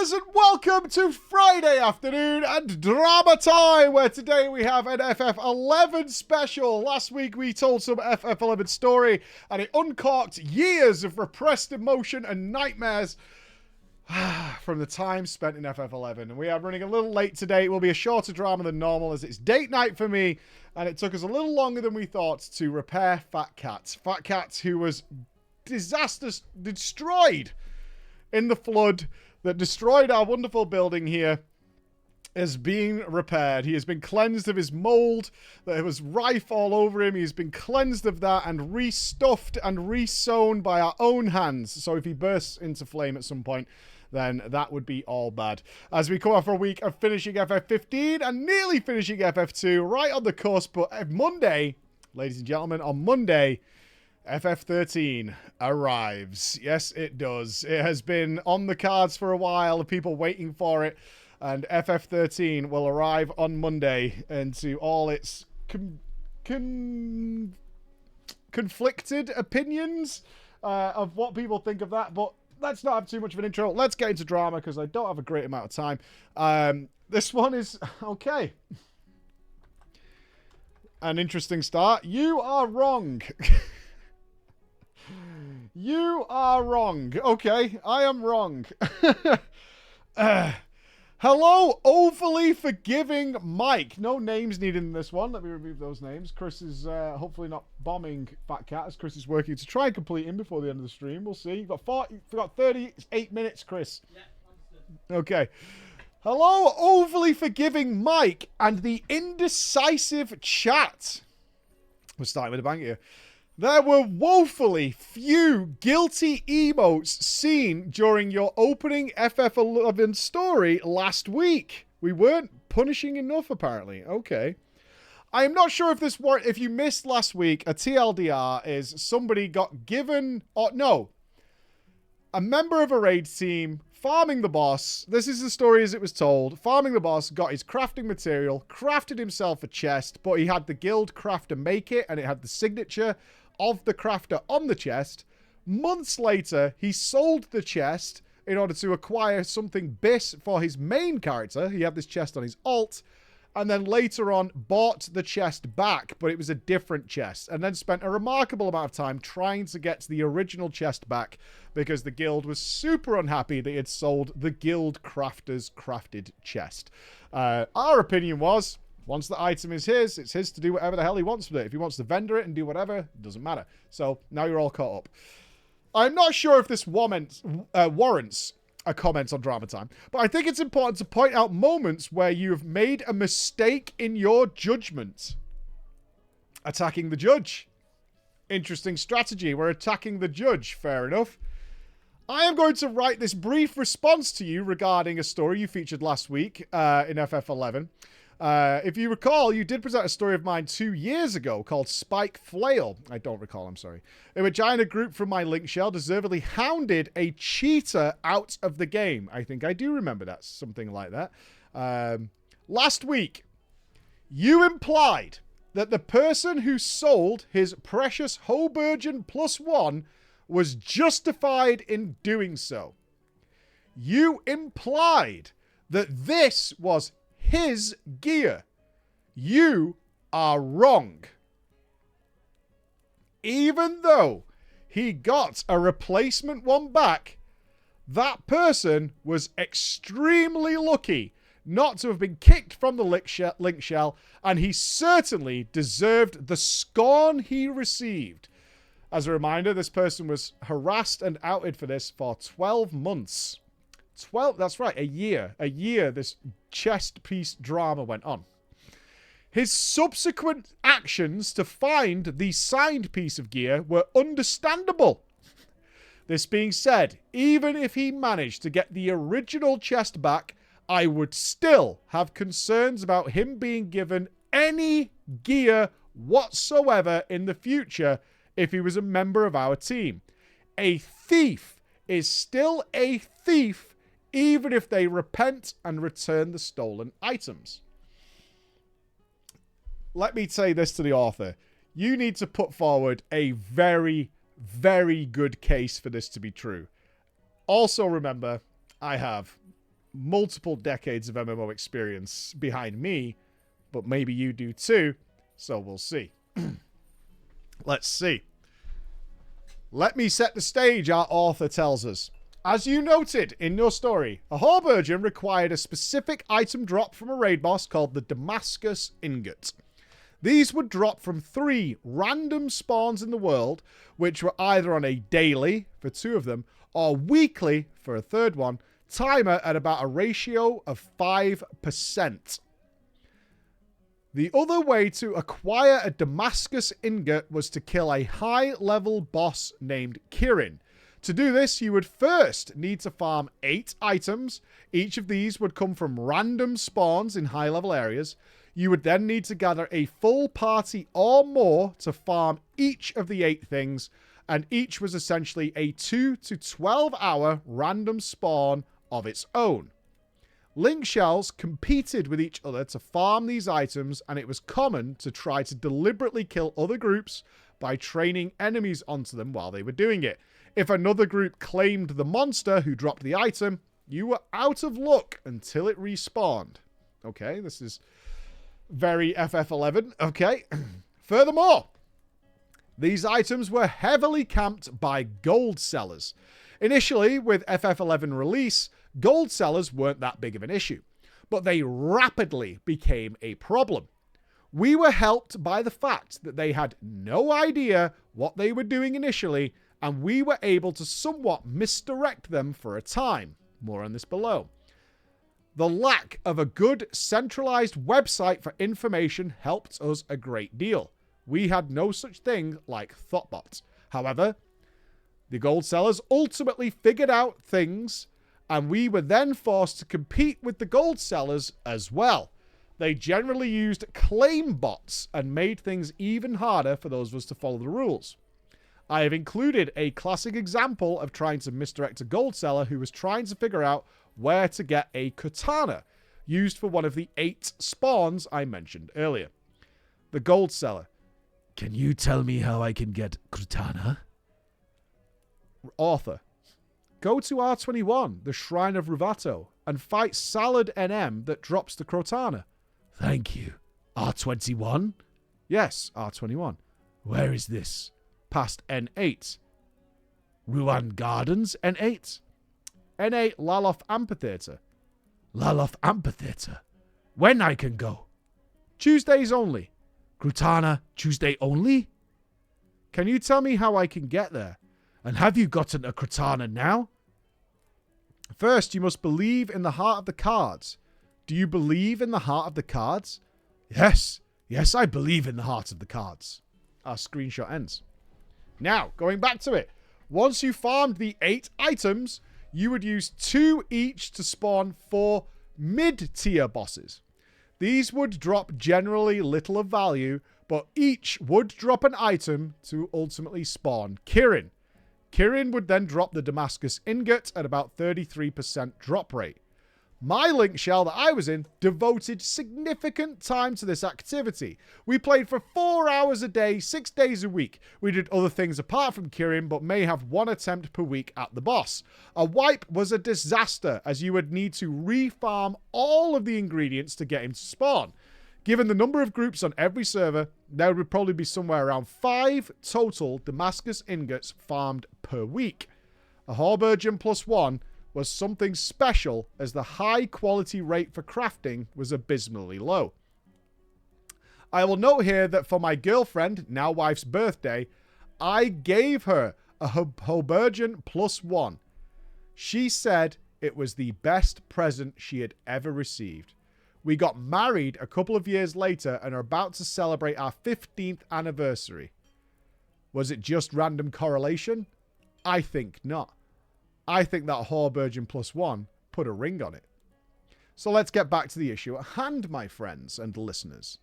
gamers, and welcome to Friday afternoon and drama time, where today we have an FF11 special. Last week we told some FF11 story and it uncorked years of repressed emotion and nightmares from the time spent in FF11. And we are running a little late today. It will be a shorter drama than normal as it's date night for me, and it took us a little longer than we thought to repair Fat Cat. Fat Cat, who was destroyed in the flood that destroyed our wonderful building here, is being repaired. He has been cleansed of his mold that was rife all over him. He's been cleansed of that and restuffed and re-sewn by our own hands. So if he bursts into flame at some point, then that would be all bad. As we come off a week of finishing FF15 and nearly finishing FF2, right on the cusp, but Monday, ladies and gentlemen, on Monday, FF13 arrives. Yes, it does. It has been on the cards for a while, people waiting for it, and FF13 will arrive on Monday into all its conflicted opinions of what people think of that, but let's not have too much of an intro. Let's get into drama, because I don't have a great amount of time. This one is, okay, an interesting start. You are wrong. You are wrong. Okay, I am wrong. Hello, overly forgiving Mike. No names needed in this one. Let me remove those names. Chris is hopefully not bombing Fat Cat, as Chris is working to try and complete him before the end of the stream. We'll see. You've got 38 minutes, Chris. Yeah, okay. Hello, overly forgiving Mike and the indecisive chat. We're starting with a bang here. There were woefully few guilty emotes seen during your opening FF11 story last week. We weren't punishing enough, apparently. Okay. I am not sure if this were, if you missed last week, a TLDR is somebody got given, or no, a member of a raid team farming the boss. This is the story as it was told. Farming the boss, got his crafting material, crafted himself a chest, but he had the guild crafter make it, and it had the signature of the crafter on the chest. Months later, he sold the chest in order to acquire something bis for his main character. He had this chest on his alt, and then later on bought the chest back, but it was a different chest, and then spent a remarkable amount of time trying to get the original chest back because the guild was super unhappy that he had sold the guild crafter's crafted chest. Our opinion was, once the item is his, it's his to do whatever the hell he wants with it. If he wants to vendor it and do whatever, it doesn't matter. So now you're all caught up. I'm not sure if this warrants a comment on drama time, but I think it's important to point out moments where you have made a mistake in your judgment. Attacking the judge. Interesting strategy. We're attacking the judge. Fair enough. I am going to write this brief response to you regarding a story you featured last week in FF11. If you recall, you did present a story of mine 2 years ago called Spike Flail. I don't recall, I'm sorry. In which I and a group from my link shell deservedly hounded a cheater out of the game. I think I do remember that, something like that. Last week, you implied that the person who sold his precious Hoburgen +1 was justified in doing so. You implied that this was his gear. You are wrong. Even though he got a replacement one back, that person was extremely lucky not to have been kicked from the link shell, and he certainly deserved the scorn he received. As a reminder, this person was harassed and outed for this for 12 months. 12, that's right, a year this chest piece drama went on. His subsequent actions to find the signed piece of gear were understandable. This being said, even if he managed to get the original chest back, I would still have concerns about him being given any gear whatsoever in the future if he was a member of our team. A thief is still a thief even if they repent and return the stolen items. Let me say this to the author. You need to put forward a very, very good case for this to be true. Also remember, I have multiple decades of MMO experience behind me, but maybe you do too, so we'll see. Let's see. Let me set the stage, our author tells us. As you noted in your story, a Harburgeon required a specific item drop from a raid boss called the Damascus Ingot. These would drop from 3 random spawns in the world, which were either on a daily, for 2 of them, or weekly, for a 3rd one, timer at about a ratio of 5%. The other way to acquire a Damascus Ingot was to kill a high-level boss named Kirin. To do this, you would first need to farm 8 items. Each of these would come from random spawns in high-level areas. You would then need to gather a full party or more to farm each of the 8 things, and each was essentially a 2 to 12 hour random spawn of its own. Link shells competed with each other to farm these items, and it was common to try to deliberately kill other groups by training enemies onto them while they were doing it. If another group claimed the monster who dropped the item, you were out of luck until it respawned. Okay, this is very FF11. Okay. Furthermore, these items were heavily camped by gold sellers. Initially, with FF11 release, gold sellers weren't that big of an issue, but they rapidly became a problem. We were helped by the fact that they had no idea what they were doing initially, and we were able to somewhat misdirect them for a time. More on this below. The lack of a good centralized website for information helped us a great deal. We had no such thing like Thoughtbot. However, the gold sellers ultimately figured out things, and we were then forced to compete with the gold sellers as well. They generally used claim bots and made things even harder for those of us to follow the rules. I have included a classic example of trying to misdirect a gold seller who was trying to figure out where to get a katana, used for one of the 8 spawns I mentioned earlier. The gold seller: "Can you tell me how I can get katana?" Author: "Go to R21, the Shrine of Ruvato, and fight Salad NM that drops the katana." "Thank you. R21? "Yes, R21. "Where is this?" "Past N8. "Ruan Gardens, N8. "N8 Laloth Amphitheatre. "Laloth Amphitheatre? When I can go?" "Tuesdays only." "Krutana, Tuesday only?" "Can you tell me how I can get there?" "And have you gotten a Krutana now?" "First, you must believe in the heart of the cards." "Do you believe in the heart of the cards?" Yes, I believe in the heart of the cards." Our screenshot ends. Now, going back to it. Once you farmed the 8 items, you would use 2 each to spawn 4 mid-tier bosses. These would drop generally little of value, but each would drop an item to ultimately spawn Kirin. Kirin would then drop the Damascus Ingot at about 33% drop rate. My Link shell that I was in devoted significant time to this activity. We played for 4 hours a day, 6 days a week. We did other things apart from Kirin, but may have 1 attempt per week at the boss. A wipe was a disaster, as you would need to refarm all of the ingredients to get him to spawn. Given the number of groups on every server, there would probably be somewhere around 5 total Damascus Ingots farmed per week. A Harburgeon +1 was something special, as the high quality rate for crafting was abysmally low. I will note here that for my girlfriend, now wife's birthday, I gave her a Harburgeon +1. She said it was the best present she had ever received. We got married a couple of years later and are about to celebrate our 15th anniversary. Was it just random correlation? I think not. I think that Harburgeon +1 put a ring on it. So let's get back to the issue at hand, my friends and listeners.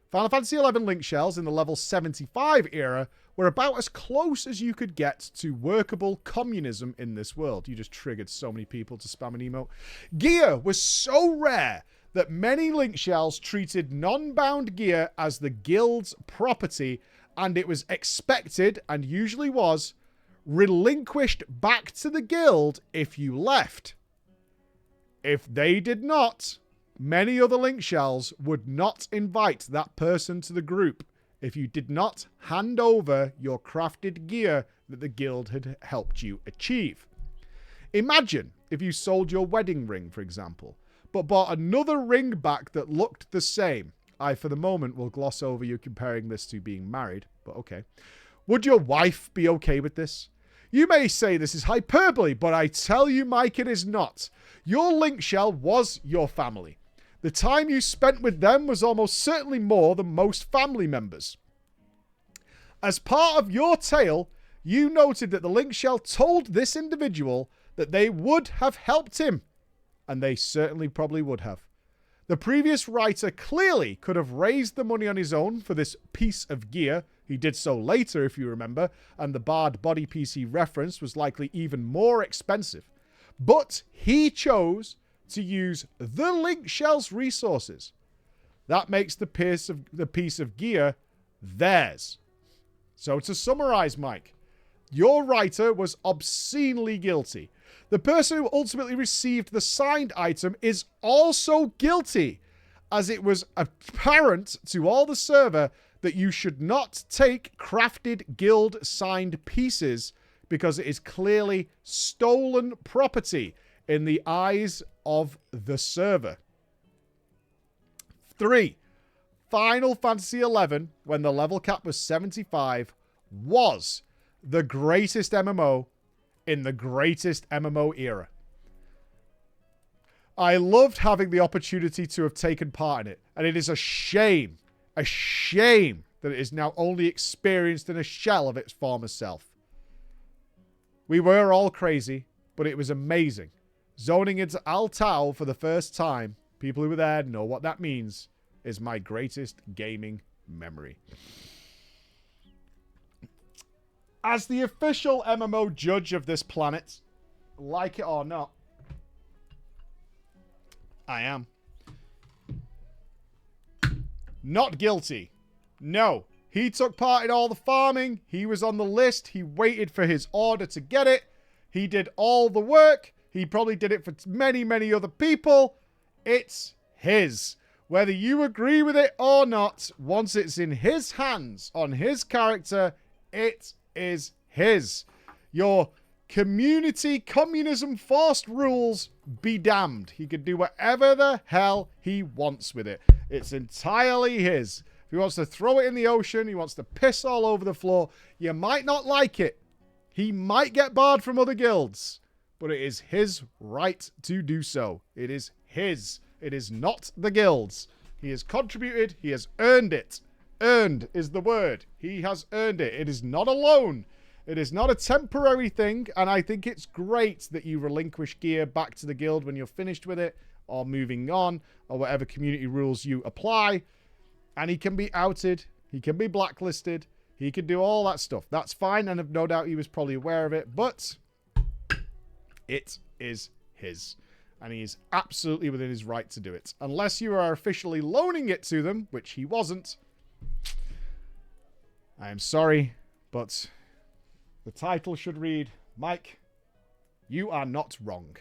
Final Fantasy XI Link shells in the level 75 era were about as close as you could get to workable communism in this world. You just triggered so many people to spam an emote. Gear was so rare that many Link shells treated non-bound gear as the guild's property, and it was expected, and usually was, relinquished back to the guild if you left. If they did not, many other link shells would not invite that person to the group if you did not hand over your crafted gear that the guild had helped you achieve. Imagine if you sold your wedding ring, for example, but bought another ring back that looked the same. I, for the moment, will gloss over you comparing this to being married, but okay. Would your wife be okay with this? You may say this is hyperbole, but I tell you, Mike, it is not. Your link shell was your family. The time you spent with them was almost certainly more than most family members. As part of your tale, you noted that the link shell told this individual that they would have helped him, and they certainly probably would have. The previous writer clearly could have raised the money on his own for this piece of gear. He did so later, if you remember, and the barred body piece he referenced was likely even more expensive. But he chose to use the link shell's resources. That makes the piece of gear theirs. So to summarize, Mike, your writer was obscenely guilty. The person who ultimately received the signed item is also guilty, as it was apparent to all the server that you should not take crafted guild signed pieces because it is clearly stolen property in the eyes of the server. 3. Final Fantasy XI, when the level cap was 75, was the greatest MMO in the greatest MMO era. I loved having the opportunity to have taken part in it, and it is a shame that it is now only experienced in a shell of its former self. We were all crazy, but it was amazing. Zoning into Altau for the first time, people who were there know what that means, is my greatest gaming memory. As the official MMO judge of this planet, like it or not, I am. Not guilty. No. He took part in all the farming. He was on the list. He waited for his order to get it. He did all the work. He probably did it for many, many other people. It's his. Whether you agree with it or not, once it's in his hands, on his character, it is his. Your community communism forced rules be damned. He can do whatever the hell he wants with it. It's entirely his. If he wants to throw it in the ocean, he wants to piss all over the floor, you might not like it. He might get barred from other guilds, but it is his right to do so. It is his. It is not the guild's. He has contributed. He has earned it. Earned is the word. He has earned it. It is not a loan. It is not a temporary thing, and I think it's great that you relinquish gear back to the guild when you're finished with it, or moving on, or whatever community rules you apply. And he can be outed. He can be blacklisted. He can do all that stuff. That's fine, and I've no doubt he was probably aware of it, but it is his. And he is absolutely within his right to do it. Unless you are officially loaning it to them, which he wasn't. I am sorry, but the title should read, Mike, you are not wrong.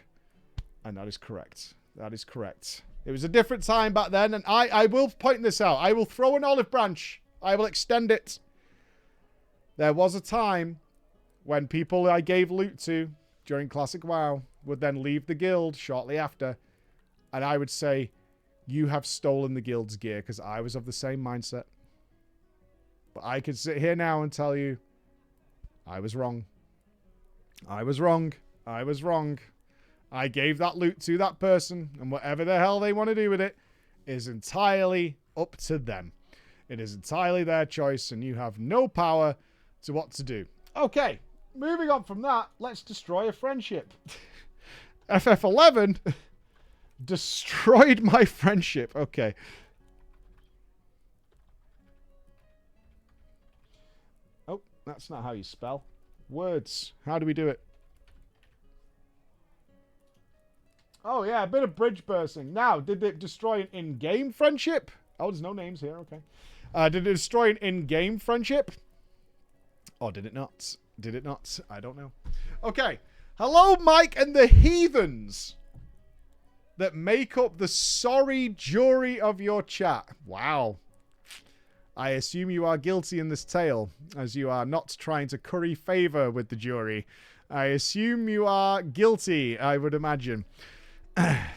And that is correct. That is correct. It was a different time back then, and I will point this out. I will throw an olive branch. I will extend it. There was a time when people I gave loot to during Classic WoW would then leave the guild shortly after, and I would say, you have stolen the guild's gear, because I was of the same mindset. But I can sit here now and tell you, I was wrong. I was wrong. I was wrong. I gave that loot to that person, and whatever the hell they want to do with it is entirely up to them. It is entirely their choice, and you have no power to what to do. Okay, moving on from that, let's destroy a friendship. FF11 destroyed my friendship. Okay. Oh, that's not how you spell. Words. How do we do it? Oh, yeah, a bit of bridge bursting. Now, did it destroy an in-game friendship? Oh, there's no names here. Okay. Did it destroy an in-game friendship? Or did it not? Did it not? I don't know. Okay. Hello, Mike and the Heathens. that make up the sorry jury of your chat. Wow. I assume you are guilty in this tale, as you are not trying to curry favor with the jury. I assume you are guilty, I would imagine. I've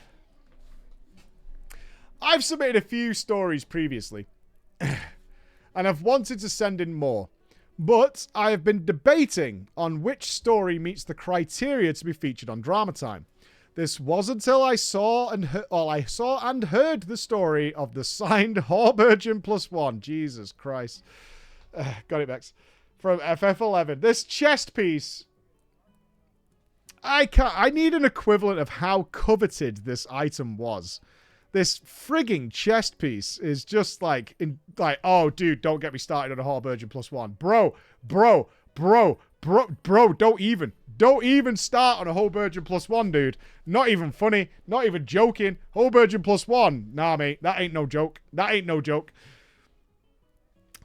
submitted a few stories previously, and I've wanted to send in more, but I have been debating on which story meets the criteria to be featured on Drama Time. This was until I saw and heard the story of the signed Harburgeon +1. Jesus Christ. Got it, Bex. From FF11. This chest piece. I need an equivalent of how coveted this item was. This frigging chest piece is just like, oh, dude, don't get me started on a Harburgeon +1. Bro, don't even start on a Harburgeon +1, dude. Not even funny, not even joking. Harburgeon +1. Nah, mate, that ain't no joke. That ain't no joke.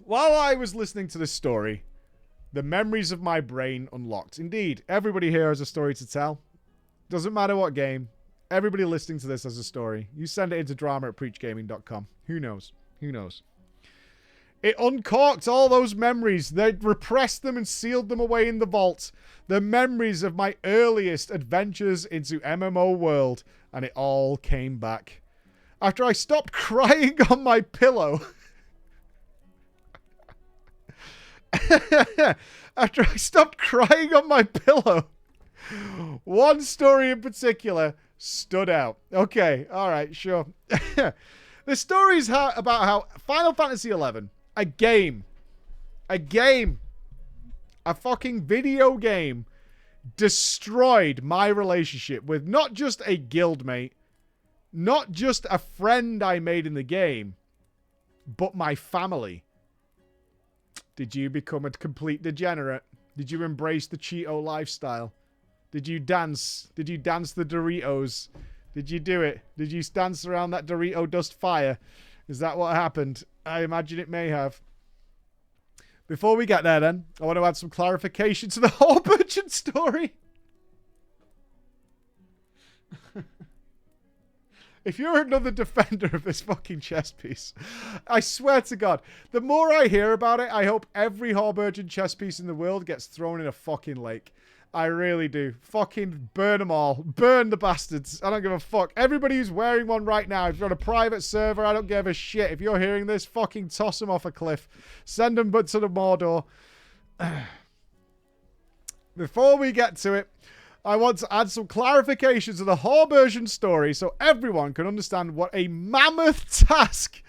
While I was listening to this story, the memories of my brain unlocked. Indeed, everybody here has a story to tell. Doesn't matter what game. Everybody listening to this has a story. You send it into drama@preachgaming.com. Who knows? Who knows? It uncorked all those memories. They repressed them and sealed them away in the vault. The memories of my earliest adventures into MMO world. And it all came back. After I stopped crying on my pillow. After I stopped crying on my pillow. One story in particular stood out. Okay, alright, sure. The story is about how Final Fantasy XI, a fucking video game, destroyed my relationship with not just a guildmate, not just a friend I made in the game, but my family. Did you become a complete degenerate? Did you embrace the Cheeto lifestyle? Did you dance? Did you dance the Doritos? Did you do it? Did you dance around that Dorito dust fire? Is that what happened? I imagine it may have. Before we get there then, I want to add some clarification to the Harburgeon story. If you're another defender of this fucking chess piece, I swear to God, the more I hear about it, I hope every Harburgeon chess piece in the world gets thrown in a fucking lake. I really do. Fucking burn them all. Burn the bastards. I don't give a fuck. Everybody who's wearing one right now, if you're on a private server, I don't give a shit. If you're hearing this, fucking toss them off a cliff. Send them but to the Mordor. Before we get to it, I want to add some clarification to the Harburgeon story so everyone can understand what a mammoth task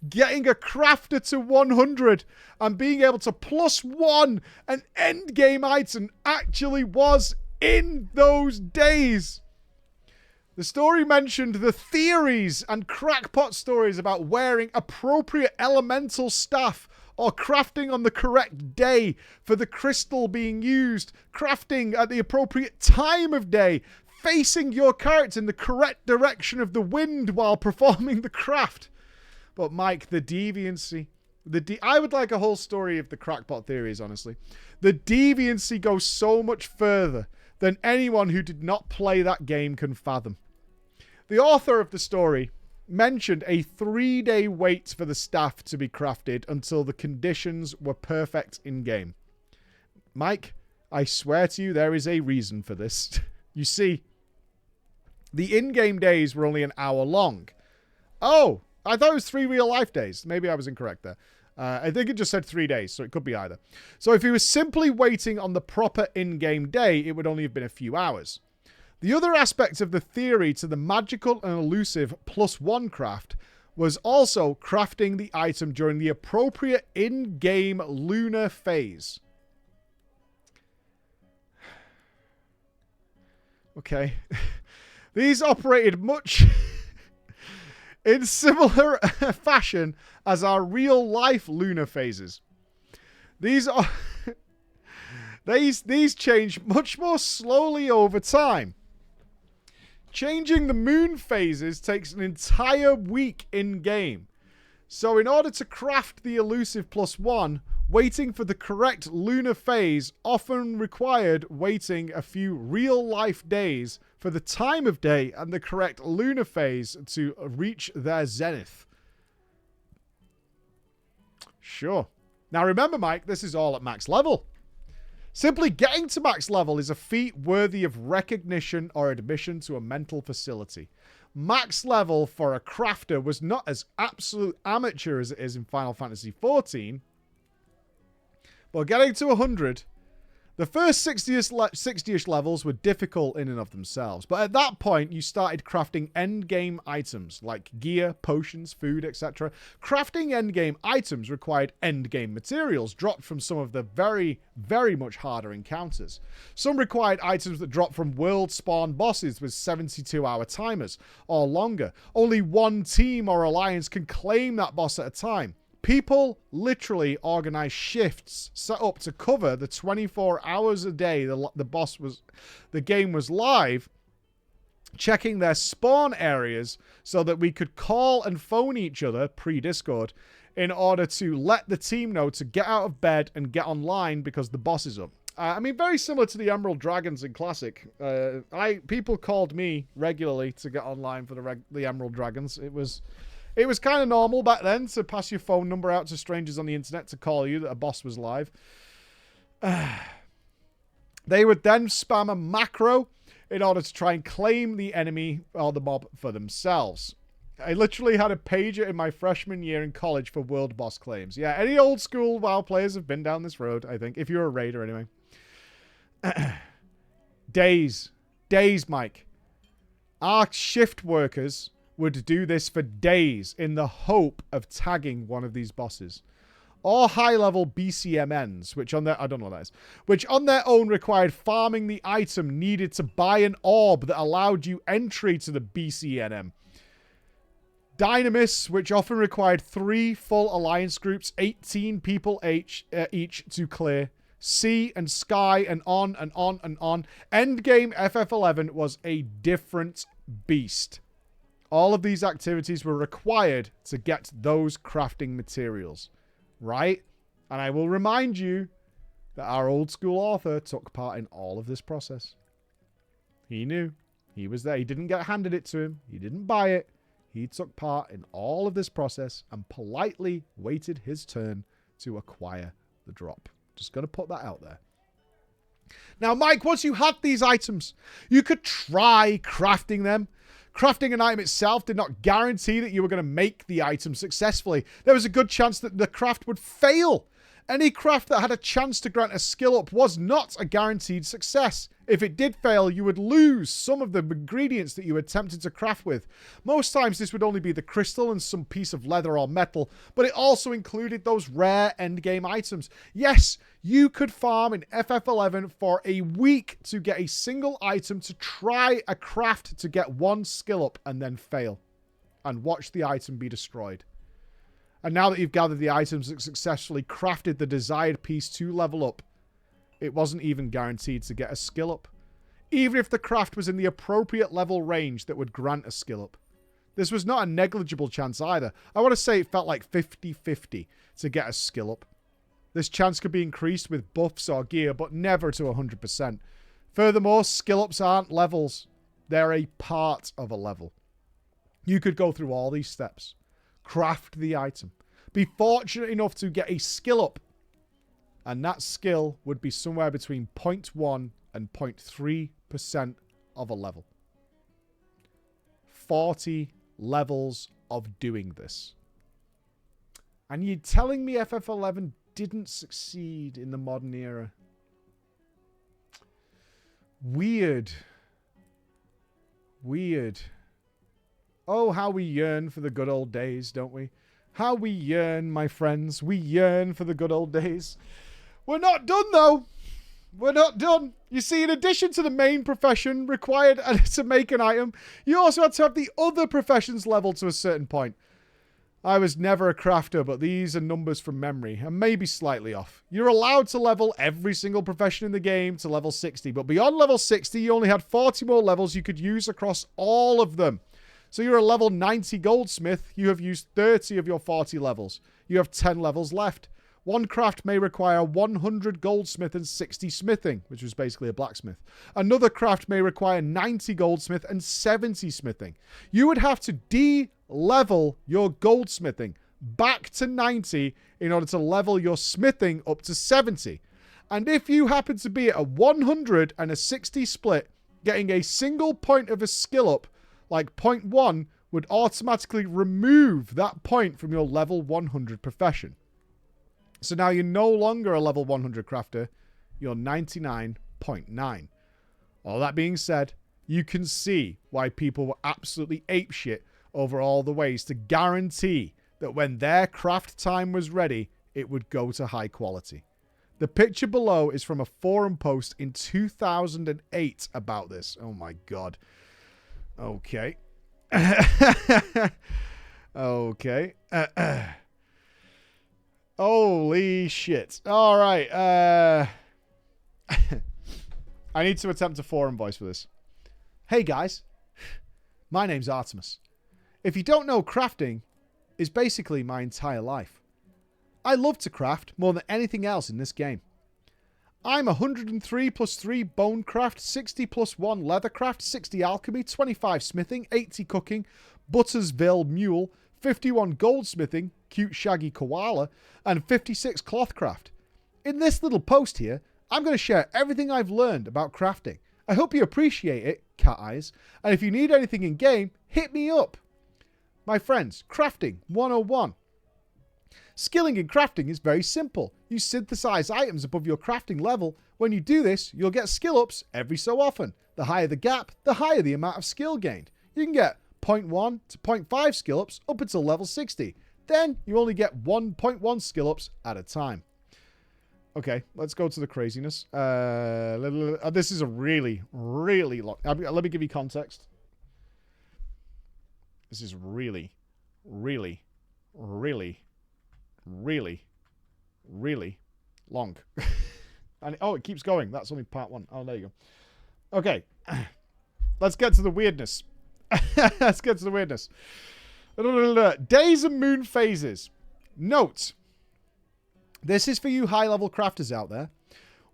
getting a crafter to 100 and being able to +1 an endgame item actually was in those days. The story mentioned the theories and crackpot stories about wearing appropriate elemental staff or crafting on the correct day for the crystal being used, crafting at the appropriate time of day, facing your character in the correct direction of the wind while performing the craft. But Mike, the deviancy, I would like a whole story of the crackpot theories, honestly. The deviancy goes so much further than anyone who did not play that game can fathom. The author of the story mentioned a 3-day wait for the staff to be crafted until the conditions were perfect in-game. Mike, I swear to you there is a reason for this. You see, the in-game days were only an hour long. Oh, I thought it was 3 real-life days. Maybe I was incorrect there. I think it just said 3 days, so it could be either. So if he was simply waiting on the proper in-game day, it would only have been a few hours. The other aspect of the theory to the magical and elusive +1 craft was also crafting the item during the appropriate in-game lunar phase. Okay. These operated much in similar fashion as our real-life lunar phases. These change much more slowly over time. Changing the moon phases takes an entire week in-game. So in order to craft the elusive +1, waiting for the correct lunar phase often required waiting a few real-life days for the time of day and the correct lunar phase to reach their zenith. Sure. Now remember, Mike, this is all at max level. Simply getting to max level is a feat worthy of recognition or admission to a mental facility. Max level for a crafter was not as absolute amateur as it is in Final Fantasy XIV, but getting to 100, the first 60-ish levels were difficult in and of themselves, but at that point you started crafting endgame items like gear, potions, food, etc. Crafting endgame items required endgame materials dropped from some of the very, very much harder encounters. Some required items that dropped from world spawn bosses with 72-hour timers or longer. Only one team or alliance can claim that boss at a time. People literally organized shifts set up to cover the 24 hours a day the game was live, checking their spawn areas so that we could call and phone each other pre-Discord in order to let the team know to get out of bed and get online because the boss is up. I mean, very similar to the Emerald Dragons in Classic. People called me regularly to get online for the Emerald Dragons. It was kind of normal back then to pass your phone number out to strangers on the internet to call you that a boss was live. They would then spam a macro in order to try and claim the enemy or the mob for themselves. I literally had a pager in my freshman year in college for world boss claims. Yeah, any old school WoW players have been down this road, I think. If you're a raider, anyway. Days, Mike. Our shift workers would do this for days in the hope of tagging one of these bosses. Or high-level BCMNs, which on their... I don't know what that is. Which on their own required farming the item needed to buy an orb that allowed you entry to the BCNM. Dynamis, which often required 3 full alliance groups, 18 people each to clear. Sea and Sky and on and on and on. Endgame FF11 was a different beast. All of these activities were required to get those crafting materials, right? And I will remind you that our old school author took part in all of this process. He knew. He was there. He didn't get handed it to him. He didn't buy it. He took part in all of this process and politely waited his turn to acquire the drop. Just going to put that out there. Now, Mike, once you had these items, you could try crafting them. Crafting an item itself did not guarantee that you were going to make the item successfully. There was a good chance that the craft would fail. Any craft that had a chance to grant a skill up was not a guaranteed success. If it did fail, you would lose some of the ingredients that you attempted to craft with. Most times this would only be the crystal and some piece of leather or metal, but it also included those rare endgame items. Yes, you could farm in FF11 for a week to get a single item to try a craft to get one skill up and then fail. And watch the item be destroyed. And now that you've gathered the items that successfully crafted the desired piece to level up, it wasn't even guaranteed to get a skill up. Even if the craft was in the appropriate level range that would grant a skill up. This was not a negligible chance either. I want to say it felt like 50-50 to get a skill up. This chance could be increased with buffs or gear, but never to 100%. Furthermore, skill ups aren't levels. They're a part of a level. You could go through all these steps. Craft the item. Be fortunate enough to get a skill up. And that skill would be somewhere between 0.1 and 0.3% of a level. 40 levels of doing this. And you're telling me FF11 didn't succeed in the modern era? Weird. Weird. Oh, how we yearn for the good old days, don't we? How we yearn, my friends. We yearn for the good old days. We're not done, though. We're not done. You see, in addition to the main profession required to make an item, you also had to have the other professions leveled to a certain point. I was never a crafter, but these are numbers from memory, and maybe slightly off. You're allowed to level every single profession in the game to level 60, but beyond level 60, you only had 40 more levels you could use across all of them. So you're a level 90 goldsmith, you have used 30 of your 40 levels. You have 10 levels left. One craft may require 100 goldsmith and 60 smithing, which was basically a blacksmith. Another craft may require 90 goldsmith and 70 smithing. You would have to de-level your goldsmithing back to 90 in order to level your smithing up to 70. And if you happen to be at a 100 and a 60 split, getting a single point of a skill up, like point 1, would automatically remove that point from your level 100 profession. So now you're no longer a level 100 crafter, you're 99.9. All that being said, you can see why people were absolutely apeshit over all the ways to guarantee that when their craft time was ready, it would go to high quality. The picture below is from a forum post in 2008 about this. Oh my god. Okay. Okay. Holy shit. All right. I need to attempt a forum voice for this. Hey guys. My name's Artemis. If you don't know, crafting is basically my entire life. I love to craft more than anything else in this game. I'm 103 plus 3 bone craft, 60 plus 1 leather craft, 60 alchemy, 25 smithing, 80 cooking, Buttersville mule, 51 goldsmithing, cute shaggy koala, and 56 clothcraft. In this little post here, I'm going to share everything I've learned about crafting. I hope you appreciate it, cat eyes, and if you need anything in game, hit me up. My friends, crafting 101. Skilling in crafting is very simple. You synthesize items above your crafting level. When you do this, you'll get skill ups every so often. The higher the gap, the higher the amount of skill gained. You can get 0.1 to 0.5 skill ups up until level 60. Then you only get 1.1 skill ups at a time. Okay, let's go to the craziness. This is a really, really long... Let me give you context. This is really, really, really, really, really long. And oh, it keeps going. That's only part 1. Oh, there you go. Okay. Let's get to the weirdness. Let's get to the weirdness. Days and moon phases. Note. This is for you high-level crafters out there.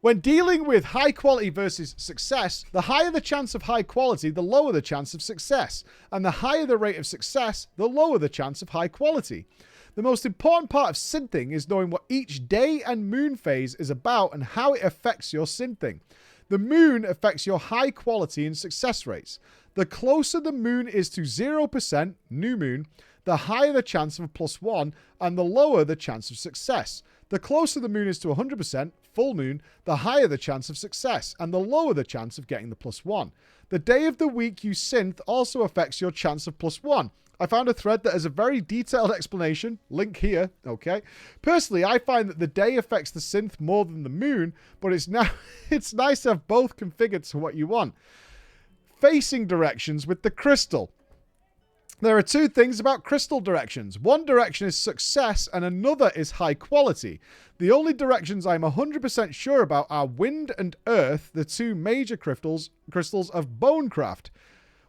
When dealing with high quality versus success, the higher the chance of high quality, the lower the chance of success. And the higher the rate of success, the lower the chance of high quality. The most important part of synthing is knowing what each day and moon phase is about and how it affects your synthing. The moon affects your high quality and success rates. The closer the moon is to 0%, new moon, the higher the chance of a +1 and the lower the chance of success. The closer the moon is to 100%, full moon, the higher the chance of success and the lower the chance of getting the +1. The day of the week you synth also affects your chance of +1. I found a thread that has a very detailed explanation. Link here, okay? Personally, I find that the day affects the synth more than the moon, but it's nice to have both configured to what you want. Facing directions with the crystal. There are two things about crystal directions. One direction is success and another is high quality. The only directions I'm 100% sure about are wind and earth, the two major crystals of bonecraft.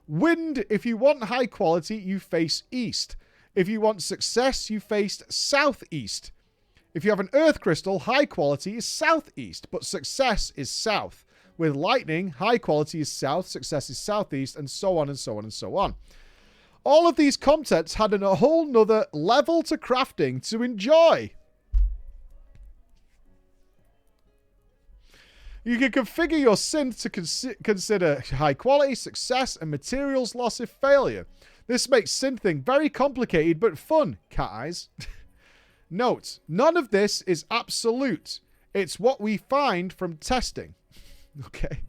Wind, if you want high quality, you face east. If you want success, you face southeast. If you have an earth crystal, high quality is southeast, but success is south. With lightning, high quality is south, success is southeast, and so on and so on and so on. All of these contents had a whole nother level to crafting to enjoy. You can configure your synth to consider high quality, success, and materials loss if failure. This makes synthing very complicated but fun, cat eyes. Note, none of this is absolute. It's what we find from testing. Okay.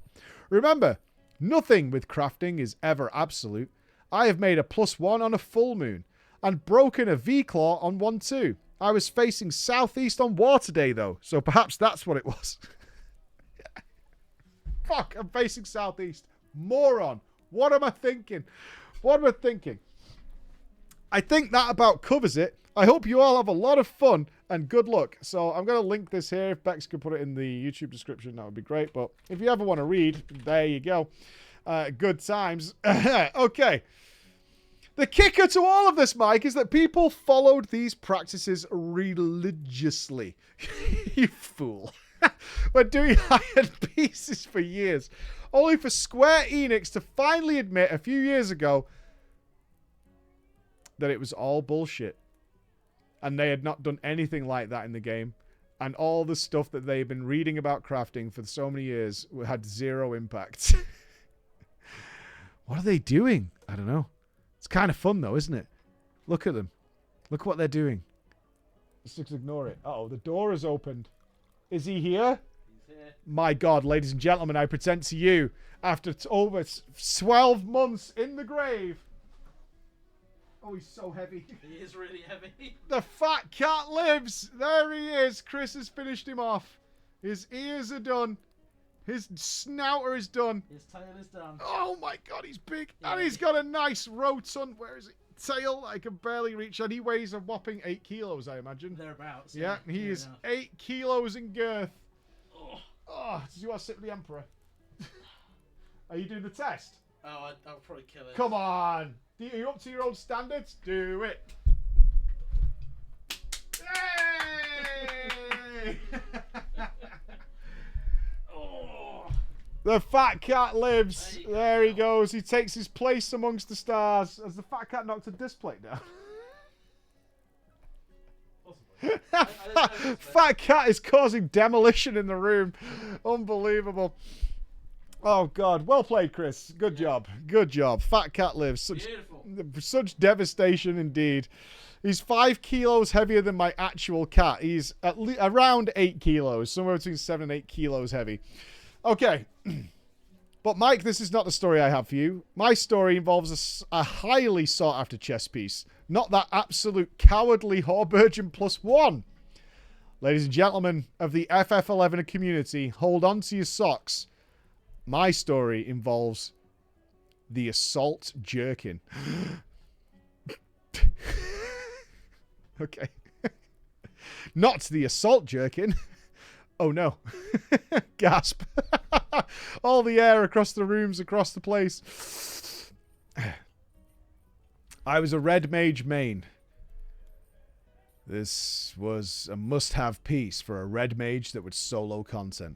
Remember, nothing with crafting is ever absolute. I have made a +1 on a full moon and broken a V-claw on one too. I was facing southeast on water day though, so perhaps that's what it was. Fuck, I'm facing southeast. Moron. What am I thinking? What am I thinking? I think that about covers it. I hope you all have a lot of fun and good luck. So I'm going to link this here. If Bex could put it in the YouTube description, that would be great. But if you ever want to read, there you go. Good times. Okay. The kicker to all of this, Mike, is that people followed these practices religiously. You fool. We're doing high-end pieces for years, only for Square Enix to finally admit a few years ago that it was all bullshit. And they had not done anything like that in the game. And all the stuff that they've been reading about crafting for so many years had zero impact. What are they doing? I don't know. It's kind of fun, though, isn't it? Look at them. Look what they're doing. Let's just ignore it. Uh-oh, the door has opened. Is he here? He's here. My God, ladies and gentlemen, I present to you, after over 12 months in the grave. Oh, he's so heavy. He is really heavy. The fat cat lives. There he is. Chris has finished him off. His ears are done. His snouter is done. His tail is done. Oh my God, he's big. Yeah. And he's got a nice rotund, where is it? Tail I can barely reach. And he weighs a whopping 8 kilos, I imagine. Thereabouts. Yeah, he is 8 kilos in girth. Oh, did you want to sit with the Emperor? Are you doing the test? Oh, I'll probably kill it. Come on. Are you up to your own standards? Do it. Yay! Oh. The fat cat lives. There he goes. He takes his place amongst the stars. Has the fat cat knocked a disc plate down? Fat cat is causing demolition in the room. Unbelievable. Oh, God. Well played, Chris. Good job. Good job. Fat cat lives. Beautiful. Such devastation indeed. He's 5 kilos heavier than my actual cat. He's around 8 kilos. Somewhere between 7 and 8 kilos heavy. Okay. But, Mike, this is not the story I have for you. My story involves a highly sought-after chess piece. Not that absolute cowardly Horburgeon +1. Ladies and gentlemen of the FF11 community, hold on to your socks. My story involves the assault jerkin. Okay. Not the assault jerkin. Oh no. Gasp. All the air across the rooms, across the place. I was a red mage main. This was a must-have piece for a red mage that would solo content.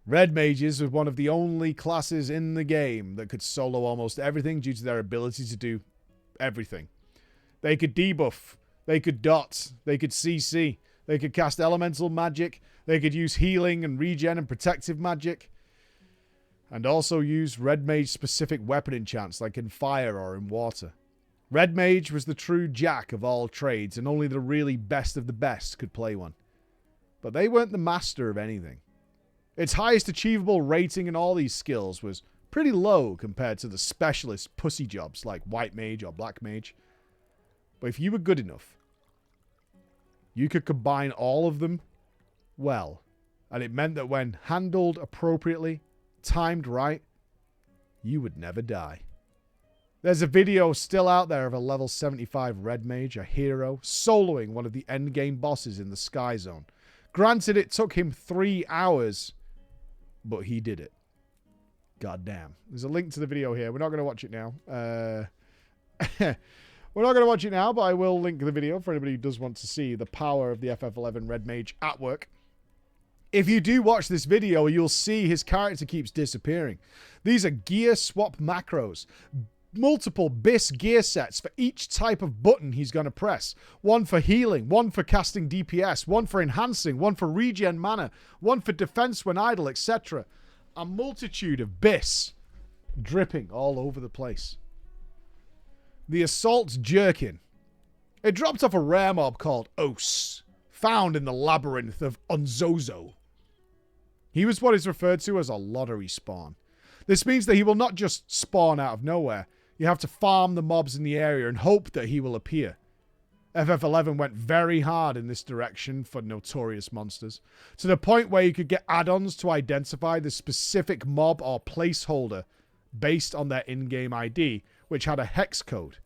Red mages were one of the only classes in the game that could solo almost everything due to their ability to do everything. They could debuff, they could dot, they could CC, they could cast elemental magic, they could use healing and regen and protective magic, and also use red mage specific weapon enchants like in fire or in water. Red mage was the true jack of all trades, and only the really best of the best could play one. But they weren't the master of anything. Its highest achievable rating in all these skills was pretty low compared to the specialist pussy jobs like white mage or black mage. But if you were good enough, you could combine all of them well. And it meant that when handled appropriately, timed right, you would never die. There's a video still out there of a level 75 red mage, a hero, soloing one of the endgame bosses in the Sky Zone. Granted, it took him 3 hours, but he did it. God damn. There's a link to the video here. We're not going to watch it now. We're not going to watch it now, but I will link the video for anybody who does want to see the power of the FF11 red mage at work. If you do watch this video, you'll see his character keeps disappearing. These are gear swap macros. Multiple BIS gear sets for each type of button he's going to press. One for healing, one for casting DPS, one for enhancing, one for regen mana, one for defense when idle, etc. A multitude of BIS dripping all over the place. The Assault Jerkin. It dropped off a rare mob called Os, found in the labyrinth of Unzozo. He was what is referred to as a lottery spawn. This means that he will not just spawn out of nowhere. You have to farm the mobs in the area and hope that he will appear. FF11 went very hard in this direction for notorious monsters, to the point where you could get add-ons to identify the specific mob or placeholder based on their in-game ID, which had a hex code.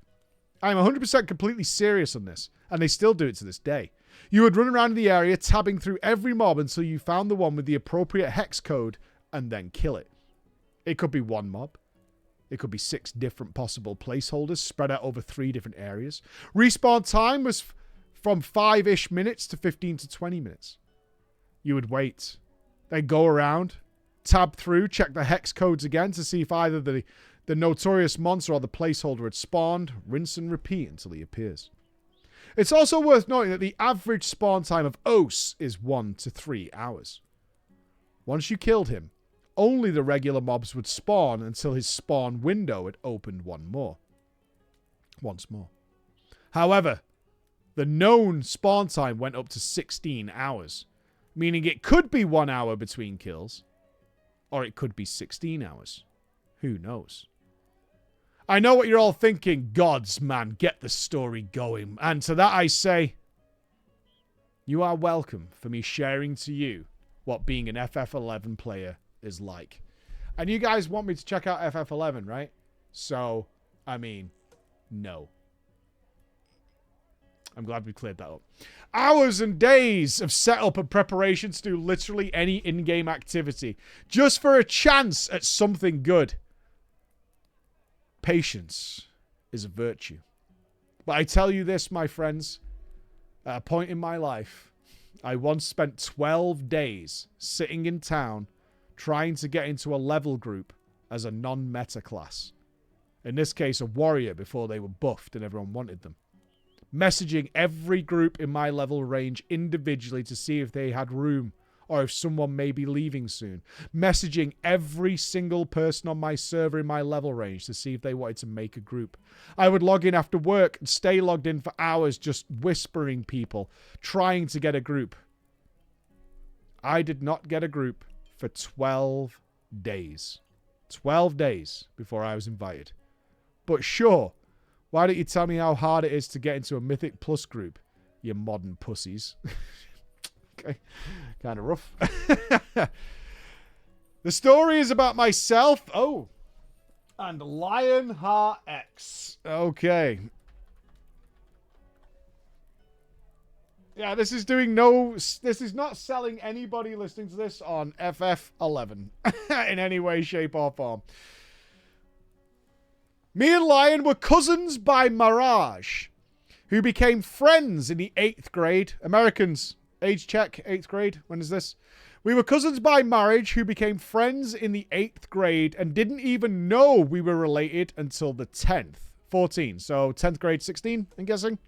I'm 100% completely serious on this, and they still do it to this day. You would run around the area tabbing through every mob until you found the one with the appropriate hex code, and then kill it. It could be one mob. It could be 6 different possible placeholders spread out over 3 different areas. Respawn time was from 5-ish minutes to 15 to 20 minutes. You would wait. Then go around, tab through, check the hex codes again to see if either the notorious monster or the placeholder had spawned, rinse and repeat until he appears. It's also worth noting that the average spawn time of Os is 1 to 3 hours. Once you killed him, only the regular mobs would spawn until his spawn window had opened once more. However, the known spawn time went up to 16 hours, meaning it could be 1 hour between kills, or it could be 16 hours. Who knows? I know what you're all thinking. Gods, man, get the story going. And to that I say, you are welcome for me sharing to you what being an FF11 player is like. And you guys want me to check out FF11, right? So, I mean, no. I'm glad we cleared that up. Hours and days of setup and preparation to do literally any in-game activity, just for a chance at something good. Patience is a virtue. But I tell you this, my friends, at a point in my life, I once spent 12 days sitting in town trying to get into a level group as a non-meta class. In this case, a warrior before they were buffed and everyone wanted them. Messaging every group in my level range individually to see if they had room or if someone may be leaving soon. Messaging every single person on my server in my level range to see if they wanted to make a group. I would log in after work and stay logged in for hours just whispering people, trying to get a group. I did not get a group for 12 days. 12 days before I was invited. But sure, why don't you tell me how hard it is to get into a Mythic Plus group, you modern pussies? Okay, kind of rough. The story is about myself. Oh, and Lionheart X. Okay. Yeah, this is not selling anybody listening to this on FF11 in any way, shape, or form. Me and Lion were cousins by Mirage, who became friends in the 8th grade. Americans, age check, 8th grade. When is this? We were cousins by marriage who became friends in the 8th grade and didn't even know we were related until the 10th. 14. So 10th grade, 16, I'm guessing.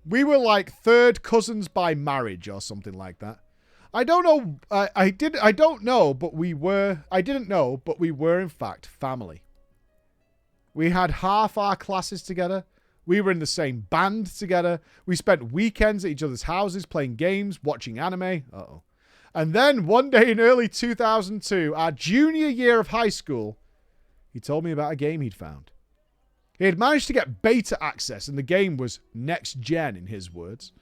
We were like third cousins by marriage or something like that. I don't know. I don't know, but we were. I didn't know, but we were in fact family. We had half our classes together. We were in the same band together. We spent weekends at each other's houses playing games, watching anime. Uh-oh. And then one day in early 2002, our junior year of high school, he told me about a game he'd found. He had managed to get beta access, and the game was next gen, in his words.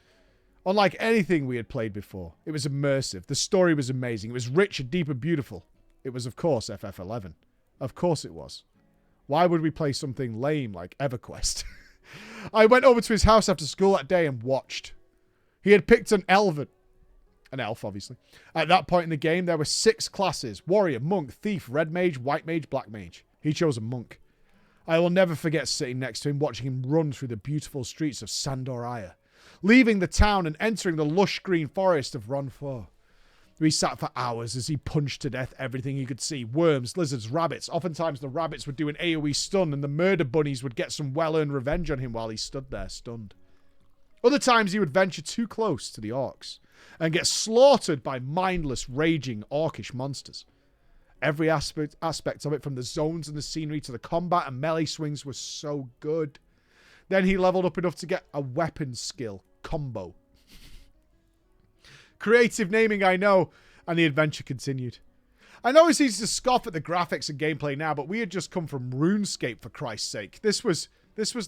Unlike anything we had played before, it was immersive. The story was amazing. It was rich and deep and beautiful. It was, of course, FF11. Of course it was. Why would we play something lame like EverQuest? I went over to his house after school that day and watched. He had picked an elf, obviously. At that point in the game, there were 6 classes: warrior, monk, thief, red mage, white mage, black mage. He chose a monk. I will never forget sitting next to him, watching him run through the beautiful streets of Sandoraya, leaving the town and entering the lush green forest of Ronfor. We sat for hours as he punched to death everything he could see. Worms, lizards, rabbits. Oftentimes the rabbits would do an AoE stun and the murder bunnies would get some well-earned revenge on him while he stood there stunned. Other times he would venture too close to the orcs and get slaughtered by mindless, raging, orcish monsters. Every aspect of it, from the zones and the scenery to the combat and melee swings, was so good. Then he leveled up enough to get a weapon skill combo. Creative naming, I know, and the adventure continued. I know it's easy to scoff at the graphics and gameplay now, but we had just come from RuneScape, for Christ's sake. This was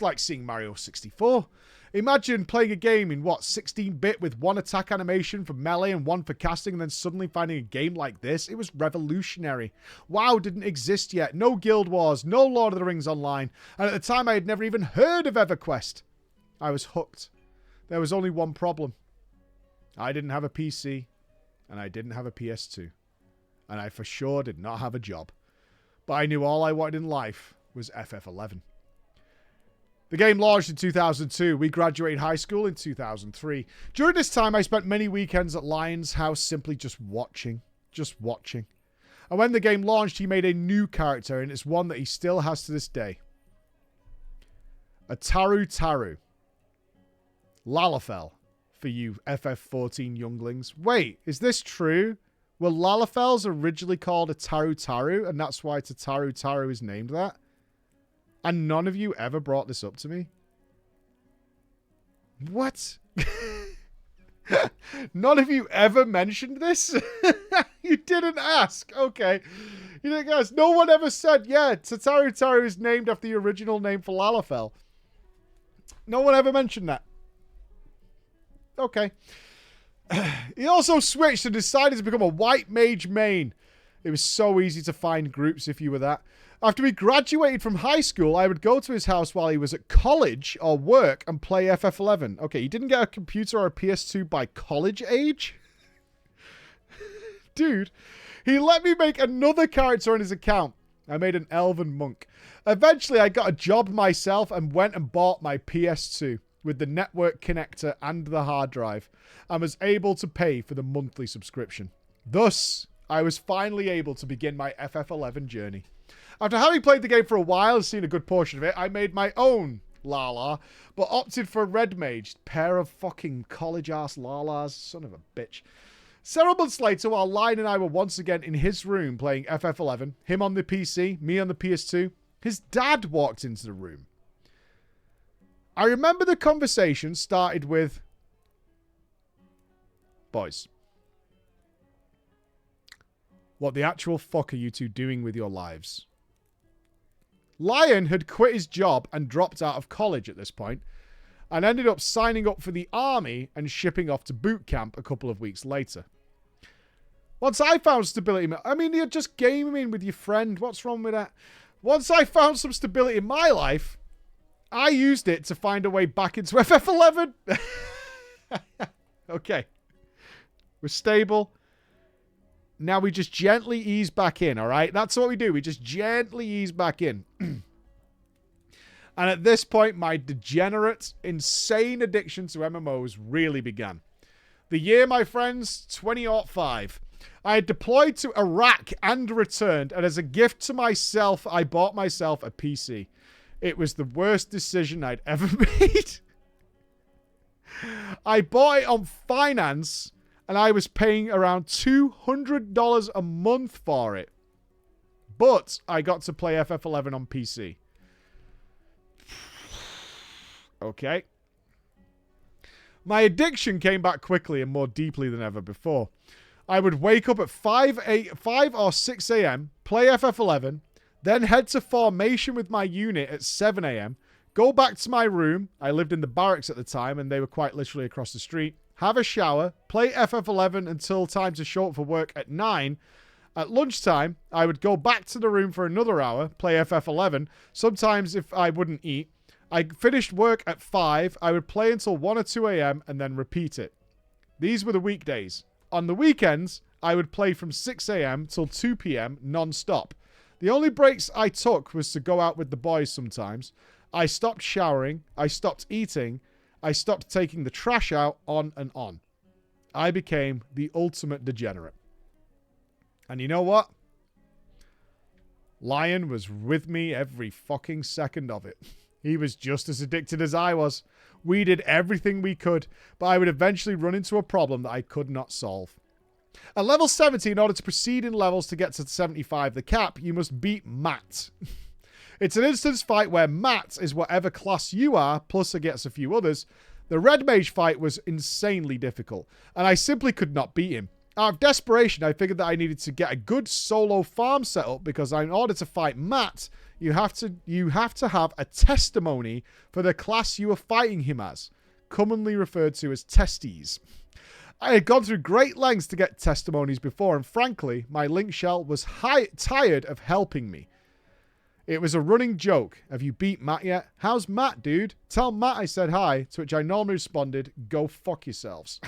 like seeing Mario 64. Imagine playing a game in, 16-bit with one attack animation for melee and one for casting, and then suddenly finding a game like this. It was revolutionary. WoW didn't exist yet. No Guild Wars, no Lord of the Rings Online, and at the time I had never even heard of EverQuest. I was hooked. There was only one problem. I didn't have a PC, and I didn't have a PS2, and I for sure did not have a job. but I knew all I wanted in life was FF11. The game launched in 2002. We graduated high school in 2003. During this time, I spent many weekends at Lion's house simply just watching. Just watching. And when the game launched, he made a new character, and it's one that he still has to this day. A Taru Taru. Lalafell, for you FF14 younglings. Wait, is this true? Were Lalafells originally called a Taru Taru, and that's why Taru Taru is named that? And none of you ever brought this up to me? What? None of you ever mentioned this? You didn't ask. Okay. You didn't ask. No one ever said, yeah, Taru Taru is named after the original name for Lalafell. No one ever mentioned that. Okay. He also switched and decided to become a white mage main. It was so easy to find groups if you were that. After we graduated from high school, I would go to his house while he was at college or work and play FF11. Okay, he didn't get a computer or a PS2 by college age? Dude, he let me make another character on his account. I made an elven monk. Eventually, I got a job myself and went and bought my PS2 with the network connector and the hard drive, and was able to pay for the monthly subscription. Thus, I was finally able to begin my FF11 journey. After having played the game for a while and seen a good portion of it, I made my own Lala, but opted for Red Mage. Pair of fucking college-ass Lalas. Son of a bitch. Several months later, while Lion and I were once again in his room playing FF11, him on the PC, me on the PS2, his dad walked into the room. I remember the conversation started with, "Boys, what the actual fuck are you two doing with your lives?" Lion had quit his job and dropped out of college at this point, and ended up signing up for the army and shipping off to boot camp a couple of weeks later. Once I found stability... I mean, you're just gaming with your friend. What's wrong with that? Once I found some stability in my life, I used it to find a way back into FF11. Okay. We're stable. Now we just gently ease back in, all right? That's what we do. We just gently ease back in. And at this point, my degenerate, insane addiction to MMOs really began. The year, my friends, 2005. I had deployed to Iraq and returned, and as a gift to myself, I bought myself a PC. It was the worst decision I'd ever made. I bought it on finance, and I was paying around $200 a month for it. But I got to play FF11 on PC. Okay. My addiction came back quickly and more deeply than ever before. I would wake up at 5 or 6 a.m., play FF11, then head to formation with my unit at 7 a.m., go back to my room. I lived in the barracks at the time, and they were quite literally across the street. Have a shower, play FF11 until time to show up for work at 9. At lunchtime, I would go back to the room for another hour, play FF11. Sometimes if I wouldn't eat. I finished work at 5. I would play until 1 or 2 a.m. and then repeat it. These were the weekdays. On the weekends, I would play from 6 a.m. till 2 p.m. non-stop. The only breaks I took was to go out with the boys sometimes. I stopped showering. I stopped eating. I stopped taking the trash out, on and on. I became the ultimate degenerate. And you know what? Lion was with me every fucking second of it. He was just as addicted as I was. We did everything we could, but I would eventually run into a problem that I could not solve. At level 70, in order to proceed in levels to get to 75, the cap, you must beat Matt. It's an instance fight where Matt is whatever class you are, plus against a few others. The Red Mage fight was insanely difficult, and I simply could not beat him. Out of desperation, I figured that I needed to get a good solo farm setup because in order to fight Matt, you have to have a testimony for the class you are fighting him as, commonly referred to as testes. I had gone through great lengths to get testimonies before, and frankly, my link shell was tired of helping me. It was a running joke. Have you beat Matt yet? How's Matt, dude? Tell Matt I said hi, to which I normally responded, go fuck yourselves.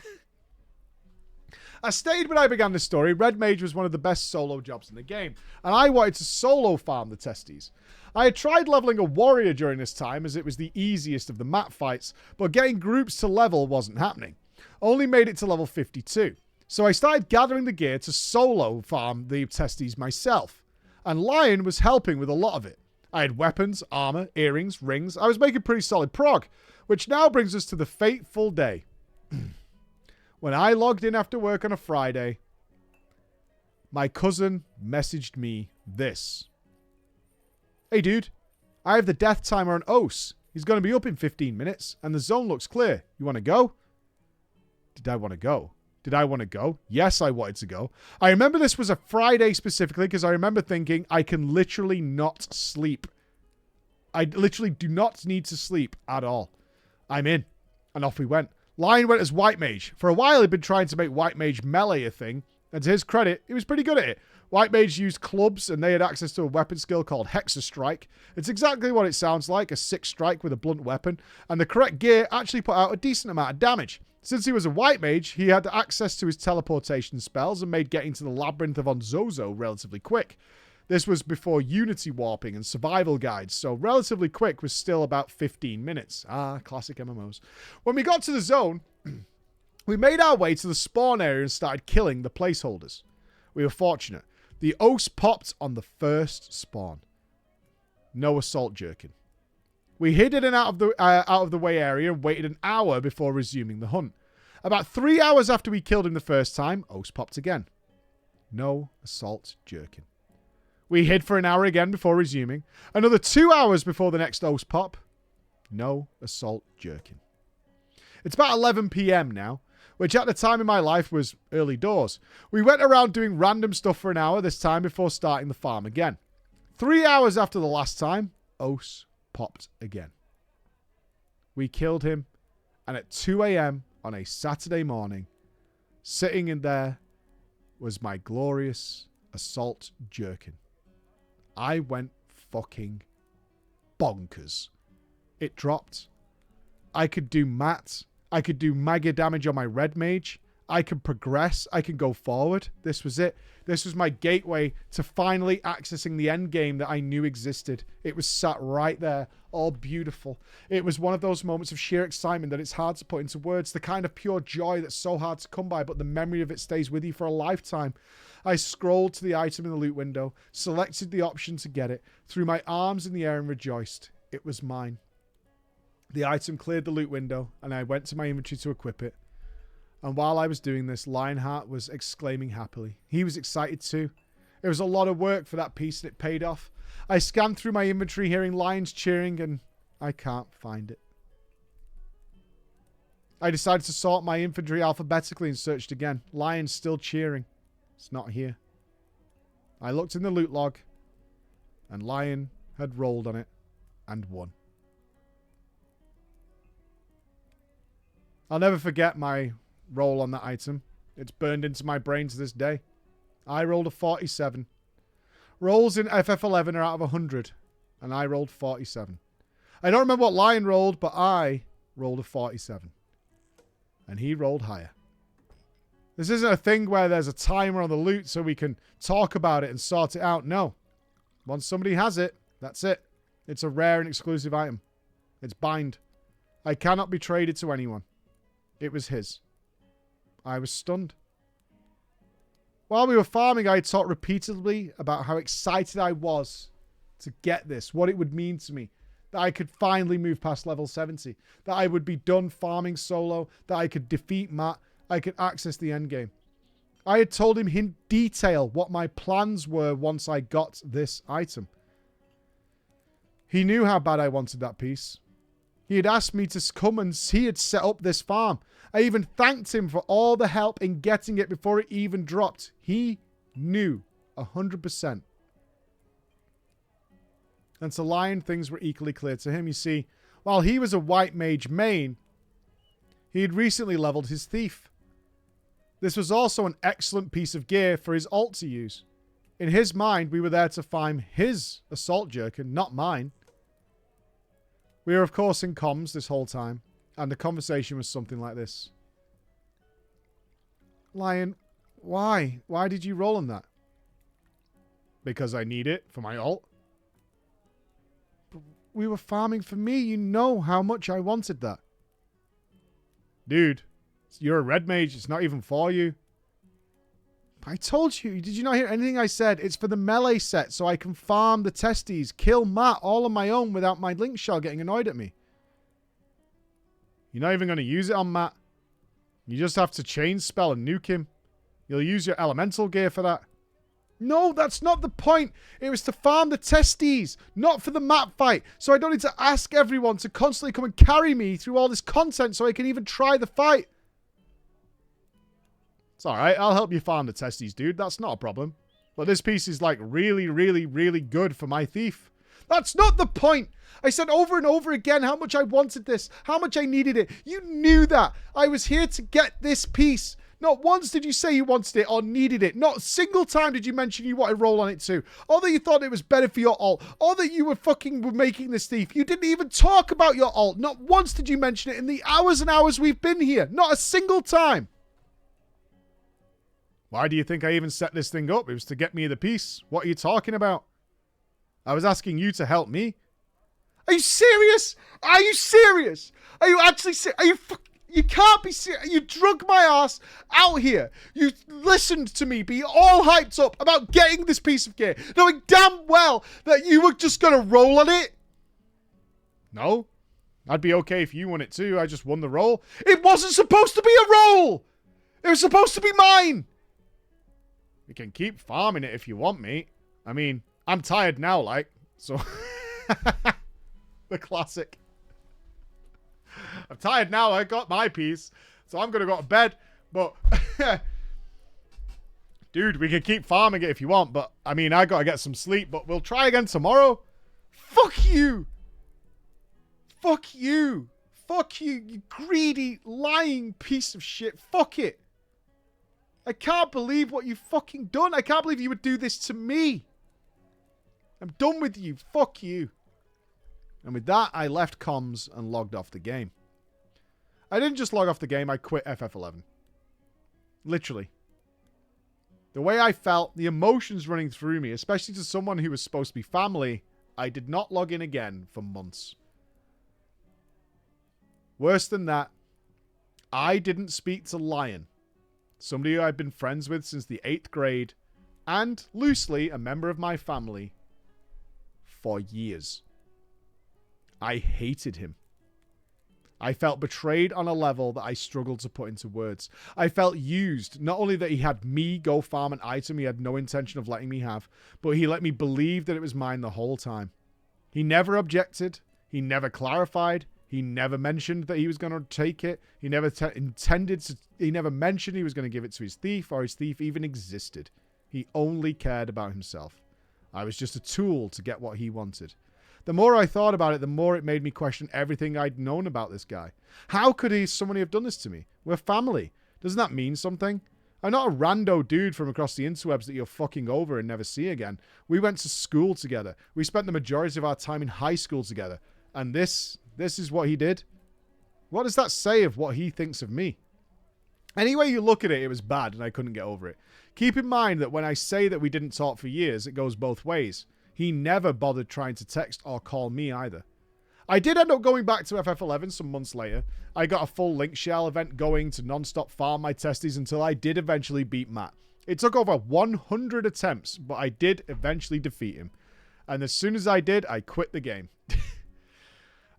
I stated when I began this story, Red Mage was one of the best solo jobs in the game, and I wanted to solo farm the testes. I had tried leveling a warrior during this time as it was the easiest of the map fights, but getting groups to level wasn't happening. Only made it to level 52. So I started gathering the gear to solo farm the testes myself, and Lion was helping with a lot of it. I had weapons, armor, earrings, rings. I was making pretty solid prog, which now brings us to the fateful day. When I logged in after work on a Friday, my cousin messaged me this. Hey dude, I have the death timer on Ose. He's going to be up in 15 minutes, and the zone looks clear. You want to go? Did I want to go? Did I want to go? Yes, I wanted to go. I remember this was a Friday specifically because I remember thinking I can literally not sleep. I literally do not need to sleep at all. I'm in. And off we went. Lion went as White Mage. For a while, he'd been trying to make White Mage melee a thing, and to his credit, he was pretty good at it. White Mage used clubs, and they had access to a weapon skill called Hexa Strike. It's exactly what it sounds like, a 6 strike with a blunt weapon, and the correct gear actually put out a decent amount of damage. Since he was a White Mage, he had access to his teleportation spells and made getting to the Labyrinth of Onzozo relatively quick. This was before Unity warping and survival guides, so relatively quick was still about 15 minutes. Ah, classic MMOs. When we got to the zone, we made our way to the spawn area and started killing the placeholders. We were fortunate. The Ose popped on the first spawn. No assault jerkin. We hid in an out of the way area and waited an hour before resuming the hunt. About 3 hours after we killed him the first time, Ose popped again. No assault jerkin. We hid for an hour again before resuming. Another 2 hours before the next Ose pop. No assault jerkin. It's about 11 PM now, which at the time in my life was early doors. We went around doing random stuff for an hour this time before starting the farm again. 3 hours after the last time, Ose popped again. We killed him, and at 2 AM on a Saturday morning, sitting in there was my glorious assault jerkin. I went fucking bonkers. It dropped. I could do mat. I could do mega damage on my Red Mage. I could progress. I could go forward. This was it. This was my gateway to finally accessing the end game that I knew existed. It was sat right there, all beautiful. It was one of those moments of sheer excitement that it's hard to put into words. The kind of pure joy that's so hard to come by, but the memory of it stays with you for a lifetime. I scrolled to the item in the loot window, selected the option to get it, threw my arms in the air and rejoiced. It was mine. The item cleared the loot window, and I went to my inventory to equip it. And while I was doing this, Lionheart was exclaiming happily. He was excited too. It was a lot of work for that piece, and it paid off. I scanned through my inventory, hearing lions cheering, and I can't find it. I decided to sort my inventory alphabetically and searched again. Lions still cheering. It's not here. I looked in the loot log, and Lion had rolled on it and won. I'll never forget my roll on that item. It's burned into my brain to this day. I rolled a 47. Rolls in FF11 are out of 100, and I rolled 47. I don't remember what Lion rolled, but I rolled a 47. And he rolled higher. This isn't a thing where there's a timer on the loot so we can talk about it and sort it out. No. Once somebody has it, that's it. It's a rare and exclusive item. It's bind. I cannot be traded to anyone. It was his. I was stunned. While we were farming, I had talked repeatedly about how excited I was to get this, what it would mean to me, that I could finally move past level 70, that I would be done farming solo, that I could defeat Matt, I could access the endgame. I had told him in detail what my plans were once I got this item. He knew how bad I wanted that piece. He had asked me to come and he had set up this farm. I even thanked him for all the help in getting it before it even dropped. He knew 100%. And to Lion, things were equally clear to him. You see, while he was a White Mage main, he had recently leveled his Thief. This was also an excellent piece of gear for his ult to use. In his mind, we were there to farm his assault jerkin, not mine. We were, of course, in comms this whole time, and the conversation was something like this. Lion, Why? Why did you roll on that? Because I need it for my ult. But we were farming for me. You know how much I wanted that. Dude, you're a red mage. It's not even for you. I told you. Did you not hear anything I said? It's for the melee set so I can farm the testes, kill Matt all on my own without my link shell getting annoyed at me. You're not even going to use it on Matt. You just have to chain spell and nuke him. You'll use your elemental gear for that. No, that's not the point. It was to farm the testes, not for the map fight. So I don't need to ask everyone to constantly come and carry me through all this content so I can even try the fight. It's alright, I'll help you farm the testes, dude. That's not a problem. But this piece is like really, really, really good for my thief. That's not the point. I said over and over again how much I wanted this, how much I needed it. You knew that. I was here to get this piece. Not once did you say you wanted it or needed it. Not a single time did you mention you wanted to roll on it too. Or that you thought it was better for your ult. Or that you were making this thief. You didn't even talk about your ult. Not once did you mention it in the hours and hours we've been here. Not a single time. Why do you think I even set this thing up? It was to get me the piece. What are you talking about? I was asking you to help me. Are you serious? Are you serious? Are you actually serious? Are you You can't be serious. You drug my ass out here. You listened to me be all hyped up about getting this piece of gear, knowing damn well that you were just going to roll on it. No. I'd be okay if you won it too. I just won the roll. It wasn't supposed to be a roll. It was supposed to be mine. You can keep farming it if you want, mate. I mean, I'm tired now, like, so... The classic. I'm tired now. I got my piece, so I'm going to go to bed. But, dude, we can keep farming it if you want. But, I mean, I got to get some sleep. But we'll try again tomorrow. Fuck you. Fuck you. Fuck you, you greedy, lying piece of shit. Fuck it. I can't believe what you've fucking done. I can't believe you would do this to me. I'm done with you. Fuck you. And with that, I left comms and logged off the game. I didn't just log off the game, I quit FF11. Literally. The way I felt, the emotions running through me, especially to someone who was supposed to be family, I did not log in again for months. Worse than that, I didn't speak to Lion, somebody who I've been friends with since the 8th grade, and loosely a member of my family, for years. I hated him. I felt betrayed on a level that I struggled to put into words. I felt used. Not only that he had me go farm an item he had no intention of letting me have, but he let me believe that it was mine the whole time. He never objected. He never clarified. He never mentioned that he was going to take it. He never intended to... He never mentioned he was going to give it to his thief or his thief even existed. He only cared about himself. I was just a tool to get what he wanted. The more I thought about it, the more it made me question everything I'd known about this guy. How could somebody have done this to me? We're family. Doesn't that mean something? I'm not a rando dude from across the interwebs that you're fucking over and never see again. We went to school together. We spent the majority of our time in high school together. And this is what he did? What does that say of what he thinks of me? Any way you look at it, it was bad and I couldn't get over it. Keep in mind that when I say that we didn't talk for years, it goes both ways. He never bothered trying to text or call me either. I did end up going back to FF11 some months later. I got a full link shell event going to non-stop farm my testes until I did eventually beat Matt. It took over 100 attempts, but I did eventually defeat him. And as soon as I did, I quit the game.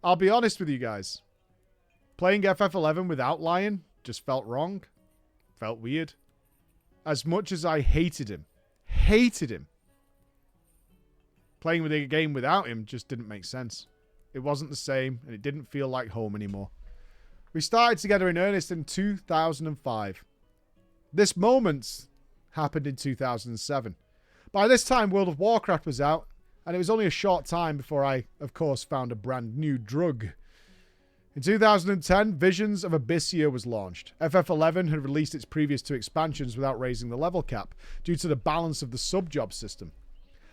I'll be honest with you guys. Playing FF11 without Lion just felt wrong. Felt weird. As much as I hated him. Playing with a game without him just didn't make sense. It wasn't the same, and it didn't feel like home anymore. We started together in earnest in 2005. This moment happened in 2007. By this time, World of Warcraft was out, and it was only a short time before I, of course, found a brand new drug. In 2010, Visions of Abyssia was launched. FF11 had released its previous 2 expansions without raising the level cap, due to the balance of the sub-job system.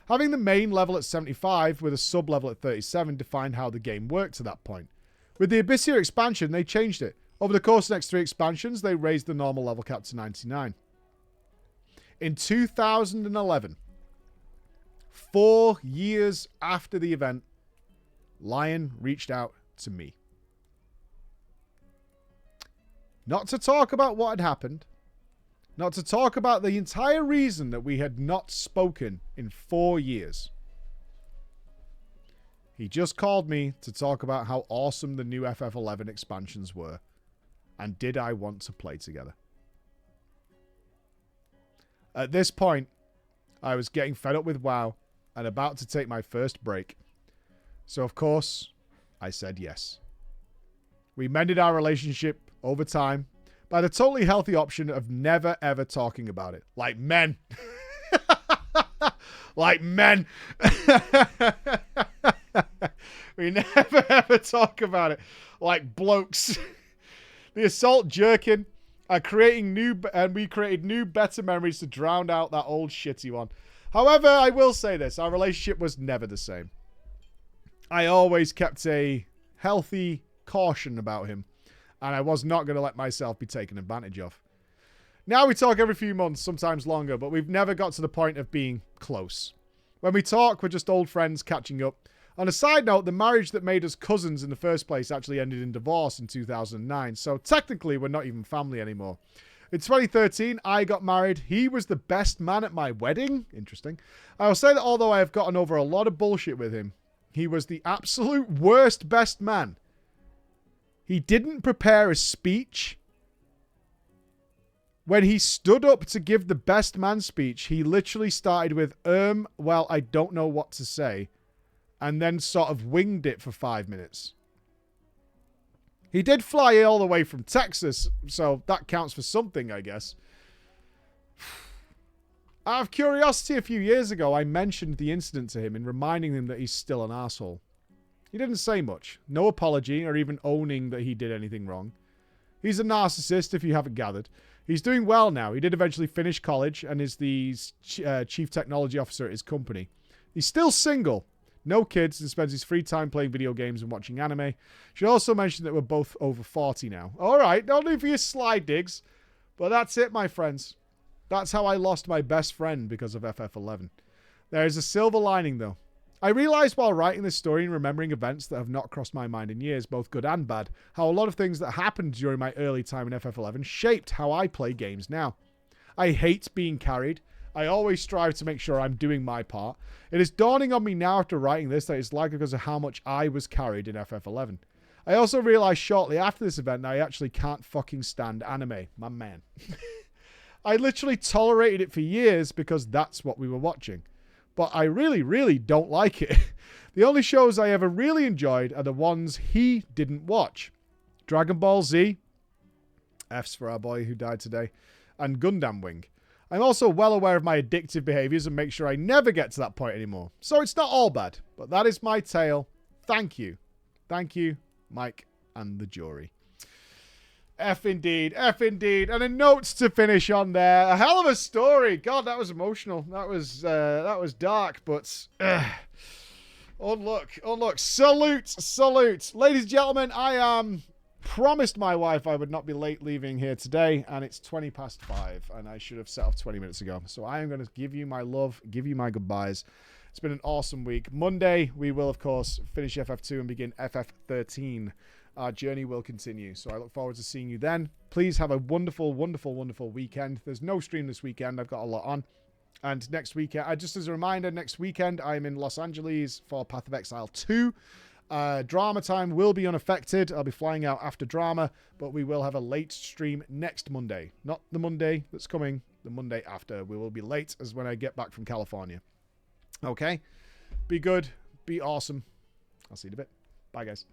Having the main level at 75 with a sub-level at 37 defined how the game worked to that point. With the Abyssia expansion, they changed it. Over the course of the next 3 expansions, they raised the normal level cap to 99. In 2011, 4 years after the event, Lion reached out to me. Not to talk about what had happened. Not to talk about the entire reason that we had not spoken in 4 years. He just called me to talk about how awesome the new FF11 expansions were. And did I want to play together? At this point, I was getting fed up with WoW and about to take my first break. So of course, I said yes. We mended our relationship over time by the totally healthy option of never ever talking about it. Like men. Like men. We never ever talk about it. Like blokes. The assault jerkin are creating we created new better memories to drown out that old shitty one. However, I will say this. Our relationship was never the same. I always kept a healthy caution about him. And I was not going to let myself be taken advantage of. Now we talk every few months, sometimes longer, but we've never got to the point of being close. When we talk, we're just old friends catching up. On a side note, the marriage that made us cousins in the first place actually ended in divorce in 2009, so technically we're not even family anymore. In 2013, I got married. He was the best man at my wedding. Interesting. I will say that although I have gotten over a lot of bullshit with him, he was the absolute worst best man. He didn't prepare a speech. When he stood up to give the best man speech, he literally started with, well, I don't know what to say. And then sort of winged it for 5 minutes. He did fly all the way from Texas, so that counts for something, I guess. Out of curiosity, a few years ago, I mentioned the incident to him and reminding him that he's still an asshole. He didn't say much. No apology or even owning that he did anything wrong. He's a narcissist, if you haven't gathered. He's doing well now. He did eventually finish college and is the chief technology officer at his company. He's still single. No kids, and spends his free time playing video games and watching anime. Should also mention that we're both over 40 now. Alright, don't do for your slide digs. But that's it, my friends. That's how I lost my best friend because of FF11. There is a silver lining, though. I realized while writing this story and remembering events that have not crossed my mind in years, both good and bad, how a lot of things that happened during my early time in FF11 shaped how I play games now. I hate being carried. I always strive to make sure I'm doing my part. It is dawning on me now after writing this that it's likely because of how much I was carried in FF11. I also realized shortly after this event that I actually can't fucking stand anime. My man. I literally tolerated it for years because that's what we were watching. But I really, really don't like it. The only shows I ever really enjoyed are the ones he didn't watch. Dragon Ball Z, F's for our boy who died today, and Gundam Wing. I'm also well aware of my addictive behaviors and make sure I never get to that point anymore. So it's not all bad, but that is my tale. Thank you. Thank you, Mike and the jury. F indeed, F indeed. And a note to finish on there. A hell of a story. God, that was emotional. That was dark, but unlook. Salute. Ladies and gentlemen, I promised my wife I would not be late leaving here today, and it's 5:20, and I should have set off 20 minutes ago. So I am going to give you my love, give you my goodbyes. It's been an awesome week. Monday, we will, of course, finish FF2 and begin FF13. Our journey will continue. So I look forward to seeing you then. Please have a wonderful, wonderful, wonderful weekend. There's no stream this weekend. I've got a lot on. And next weekend, just as a reminder, next weekend, I'm in Los Angeles for Path of Exile 2. Drama time will be unaffected. I'll be flying out after drama, but we will have a late stream next Monday. Not the Monday that's coming, the Monday after. We will be late as when I get back from California. Okay? Be good. Be awesome. I'll see you in a bit. Bye, guys.